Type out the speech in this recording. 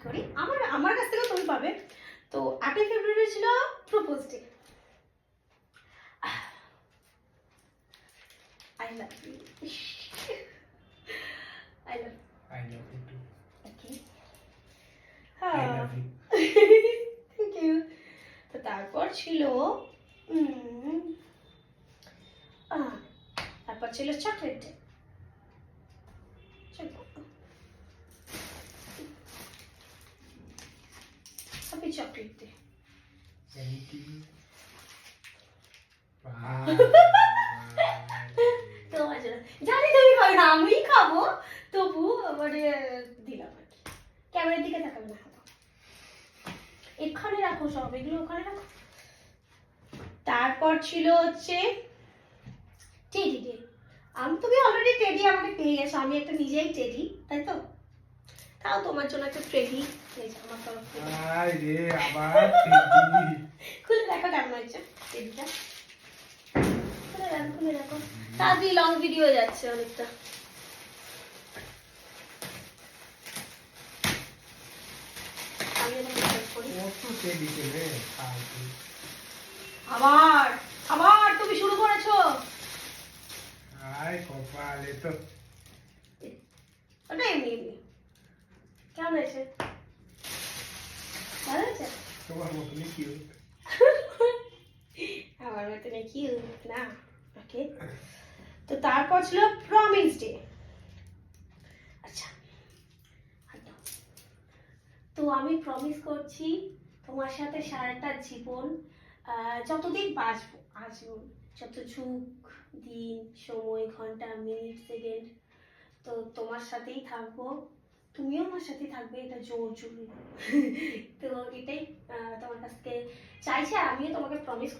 করি আমার আমার কাছ থেকে তুমি পাবে। তো 8ই ফেব্রুয়ারি ছিল propose day. I love you, I love you too. Okay. I love you. Thank you. তো তারপর ছিল তারপর ছিল chocolate day. Happy chocolate day. Thank you. তোমার জন্য জানি তুমি খাবে না, আমি খাবো, তবু মানে দিলাম আর কি। ক্যামেরার দিকে তাকাবে না, খাবো এখানে রাখো, সব এগুলো ওখানে রাখো। তারপর ছিল হচ্ছে টেডি ডে। আমি তুমি অলরেডি টেডি আমাকে পেয়ে গেছো, আমি একটা নিজেই টেডি, তাই তো? তাও তোমার জন্য একটা টেডি আমার তরফ থেকে। আয় রে আবার টেডি। খুলে দেখো কেমন হয়েছে টেডিটা, খুলে দেখো, খুলে দেখো। তাড়াতাড়ি লং ভিডিও যাচ্ছে অনেকটা। আমি এটা মেকআপ করি। কত টেডি রে ফালতু। আবার আবার তুমি শুরু করেছো। আয় কপালে তো। ওটা এমনি এমনি। কেমন হয়েছে? ভালো হয়েছে? তোমার মতনই কিউট। আমার মতন কিউট না? ওকে। তো তারপর ছিল প্রমিস ডে। আচ্ছা, হাত দাও। তো আমি প্রমিস করছি তোমার সাথে সারাটা জীবন যতদিন বাঁচবো আজীবন, যত যুগ দিন সময় ঘন্টা মিনিট সেকেন্ড, তো তোমার সাথেই থাকবো, তুমিও আমার সাথে থাকবে, এটা জোর জরুরি। তো এটাই তোমার কাছ থেকে চাইছি, আর আমিও তোমাকে প্রমিস